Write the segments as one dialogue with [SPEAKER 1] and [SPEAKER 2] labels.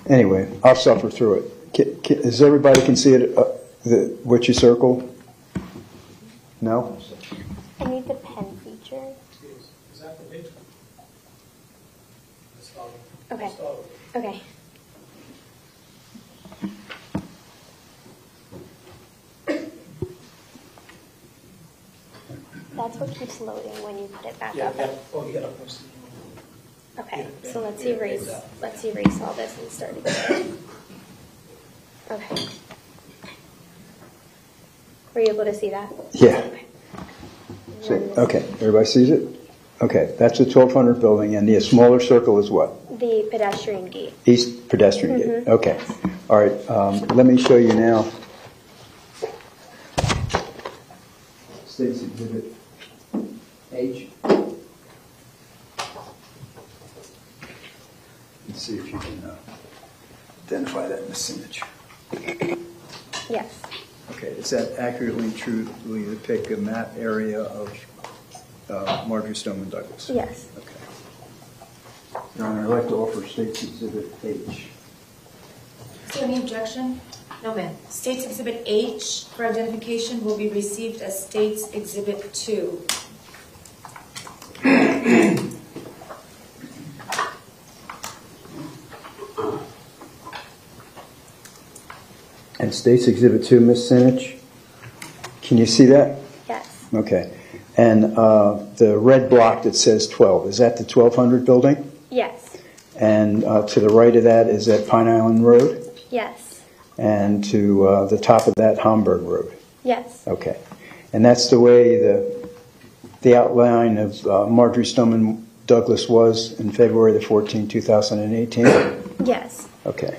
[SPEAKER 1] Anyway, I'll suffer through it. Does everybody can see it, what you circled? No?
[SPEAKER 2] I need the pen feature.
[SPEAKER 3] Is that the big?
[SPEAKER 2] Okay. Okay. That's what keeps loading when you put it back up.
[SPEAKER 3] Yeah. Oh, you got to post it.
[SPEAKER 2] Okay, so let's erase all this and start again. Okay. Were you able to see that?
[SPEAKER 1] Yeah.
[SPEAKER 2] Okay.
[SPEAKER 1] Okay, everybody sees it? Okay, that's the 1200 building, and the smaller circle is what?
[SPEAKER 2] The pedestrian gate.
[SPEAKER 1] East pedestrian gate. Okay. All right, let me show you now. State's Exhibit H. Let's see if you can identify that, Ms. Sinitch.
[SPEAKER 2] Yes.
[SPEAKER 1] Okay, does that accurately and truly depict a map area of Marjorie Stoneman Douglas?
[SPEAKER 2] Yes.
[SPEAKER 1] Okay. Your Honor, I'd like to offer State's Exhibit H.
[SPEAKER 4] Is there any objection? No, ma'am. State's Exhibit H for identification will be received as State's Exhibit 2.
[SPEAKER 1] And State's Exhibit 2, Ms. Sinitch? Can you see that?
[SPEAKER 2] Yes.
[SPEAKER 1] Okay. And the red block that says 12, is that the 1200 building?
[SPEAKER 2] Yes.
[SPEAKER 1] And to the right of that, is that Pine Island Road?
[SPEAKER 2] Yes.
[SPEAKER 1] And to the top of that, Homburg Road?
[SPEAKER 2] Yes.
[SPEAKER 1] Okay. And that's the way the outline of Marjorie Stoneman Douglas was in February the 14th, 2018?
[SPEAKER 2] Yes.
[SPEAKER 1] Okay.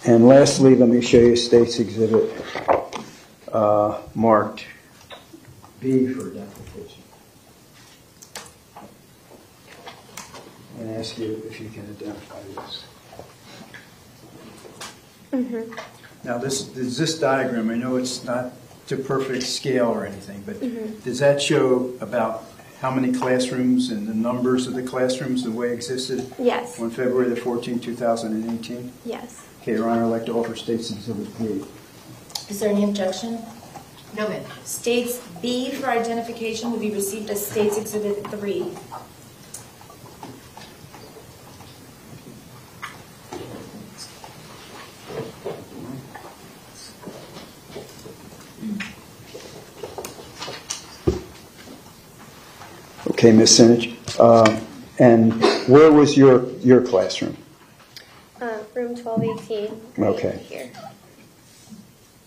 [SPEAKER 1] And lastly, let me show you State's Exhibit marked B for identification. And ask you if you can identify this.
[SPEAKER 2] Mm-hmm.
[SPEAKER 1] Now, this diagram, I know it's not to perfect scale or anything, but does that show about how many classrooms and the numbers of the classrooms the way it existed?
[SPEAKER 2] Yes.
[SPEAKER 1] On February the 14th, 2018?
[SPEAKER 2] Yes.
[SPEAKER 1] Okay, Your Honor, I'd like to offer State's Exhibit B.
[SPEAKER 4] Is there any objection? No, ma'am. State's B for identification will be received as State's Exhibit 3.
[SPEAKER 1] Okay, Ms. Sinitch. And where was your classroom?
[SPEAKER 2] Room 1218. Right
[SPEAKER 1] Okay.
[SPEAKER 2] Here.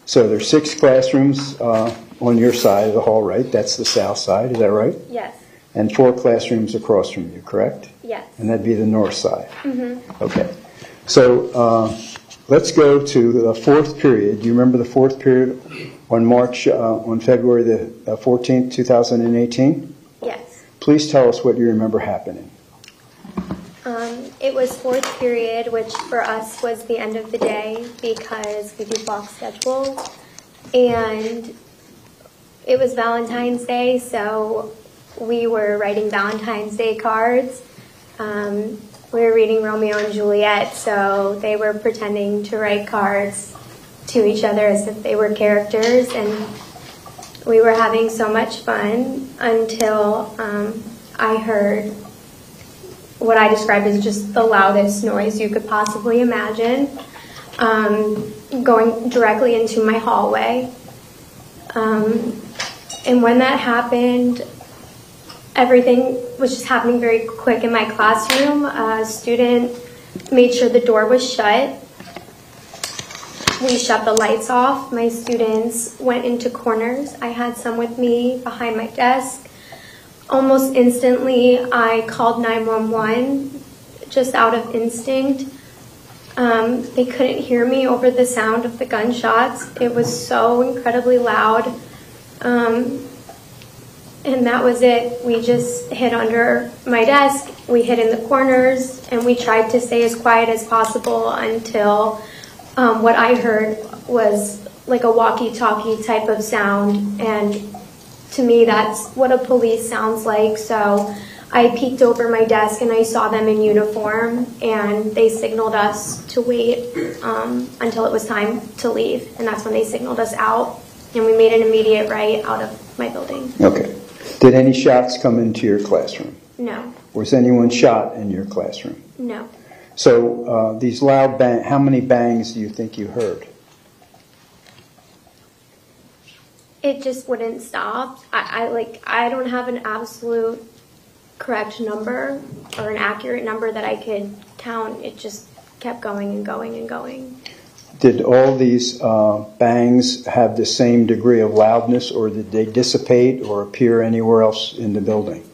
[SPEAKER 1] So there's 6 classrooms on your side of the hall, right? That's the south side, is that right?
[SPEAKER 2] Yes.
[SPEAKER 1] And 4 classrooms across from you, correct?
[SPEAKER 2] Yes.
[SPEAKER 1] And that'd be the north side.
[SPEAKER 2] Mm-hmm.
[SPEAKER 1] Okay. So let's go to the 4th period. Do you remember the 4th period on February the 14th, 2018?
[SPEAKER 2] Yes.
[SPEAKER 1] Please tell us what you remember happening.
[SPEAKER 2] It was 4th period, which for us was the end of the day because we do block schedules. And it was Valentine's Day, so we were writing Valentine's Day cards. We were reading Romeo and Juliet, so they were pretending to write cards to each other as if they were characters. And we were having so much fun until I heard what I described as just the loudest noise you could possibly imagine, going directly into my hallway. And when that happened, everything was just happening very quick in my classroom. A student made sure the door was shut. We shut the lights off. My students went into corners. I had some with me behind my desk. Almost instantly, I called 911 just out of instinct. They couldn't hear me over the sound of the gunshots. It was so incredibly loud. And that was it. We just hid under my desk. We hid in the corners, and we tried to stay as quiet as possible until what I heard was like a walkie-talkie type of sound. And to me, that's what a police sounds like. So I peeked over my desk and I saw them in uniform, and they signaled us to wait until it was time to leave, and that's when they signaled us out, and we made an immediate right out of my building.
[SPEAKER 1] Okay. Did any shots come into your classroom?
[SPEAKER 2] No.
[SPEAKER 1] Was anyone shot in your classroom?
[SPEAKER 2] No.
[SPEAKER 1] So these loud bang, how many bangs do you think you heard?
[SPEAKER 2] It just wouldn't stop. I don't have an absolute correct number or an accurate number that I could count. It just kept going and going and going.
[SPEAKER 1] Did all these bangs have the same degree of loudness, or did they dissipate or appear anywhere else in the building?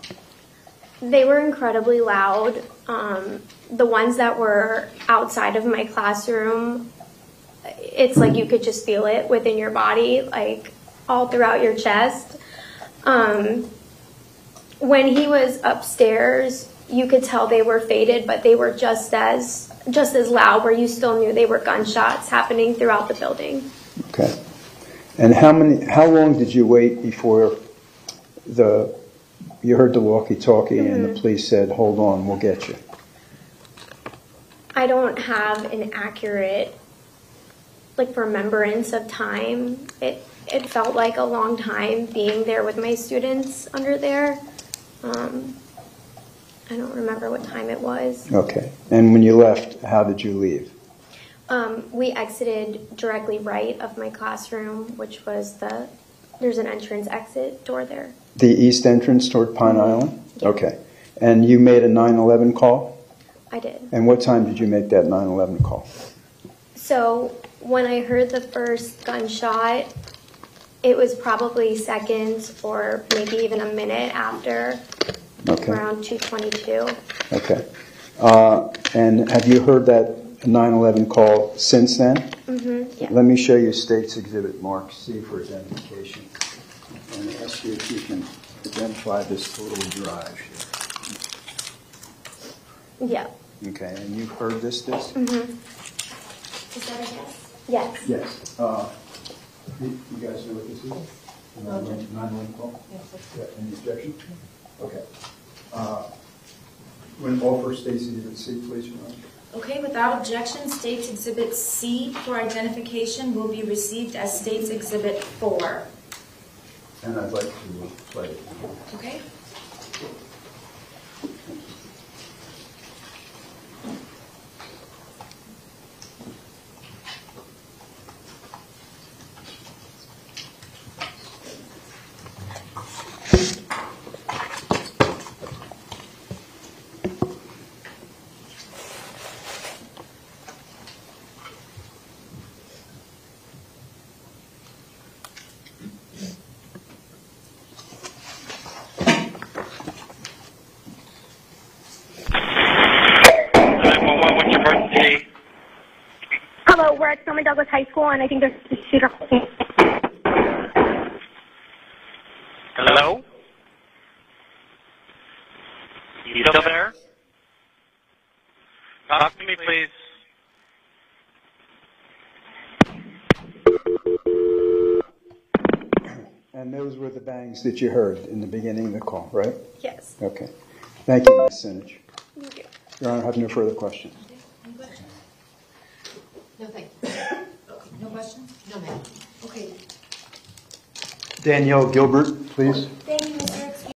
[SPEAKER 2] They were incredibly loud. The ones that were outside of my classroom, it's like you could just feel it within your body, like all throughout your chest. When he was upstairs, you could tell they were faded, but they were just as loud, where you still knew they were gunshots happening throughout the building.
[SPEAKER 1] Okay. And how long did you wait before you heard the walkie-talkie and the police said, "Hold on, we'll get you"?
[SPEAKER 2] I don't have an accurate remembrance of time. It felt like a long time being there with my students under there. I don't remember what time it was.
[SPEAKER 1] Okay. And when you left, how did you leave?
[SPEAKER 2] We exited directly right of my classroom, which was there's an entrance exit door there.
[SPEAKER 1] The east entrance toward Pine Island? Okay. And you made a 911 call?
[SPEAKER 2] I did.
[SPEAKER 1] And what time did you make that 911 call?
[SPEAKER 2] So when I heard the first gunshot, it was probably seconds or maybe even a minute after, around 2:22.
[SPEAKER 1] Okay. And have you heard that 911 call since then?
[SPEAKER 2] Mm-hmm, yeah.
[SPEAKER 1] Let me show you State's Exhibit Mark C for identification. And ask you if you can identify this little drive here.
[SPEAKER 2] Yeah.
[SPEAKER 1] Okay, and you've heard this disc?
[SPEAKER 2] Mm-hmm.
[SPEAKER 4] Is that a yes?
[SPEAKER 2] Yes.
[SPEAKER 1] Yes. You guys know what this is? 911 call?
[SPEAKER 4] Yes.
[SPEAKER 1] Yeah, any objection? Okay. When offer State's Exhibit C, please, Your Honor.
[SPEAKER 4] Okay, without objection, State's Exhibit C for identification will be received as State's Exhibit 4.
[SPEAKER 1] And I'd like to play it.
[SPEAKER 4] Okay?
[SPEAKER 5] Hello, we're at Stoneman Douglas High School, and I think there's a shooter.
[SPEAKER 6] Hello? You still there? Talk to me, please.
[SPEAKER 1] And those were the bangs that you heard in the beginning of the call, right?
[SPEAKER 2] Yes.
[SPEAKER 1] Okay. Thank you, Ms. Sinitch.
[SPEAKER 2] Thank you.
[SPEAKER 1] Your Honor, I have no further questions.
[SPEAKER 4] Any questions? No, thank you. Okay, no questions? No, ma'am. Okay.
[SPEAKER 1] Danielle Gilbert, please.
[SPEAKER 2] Thank you.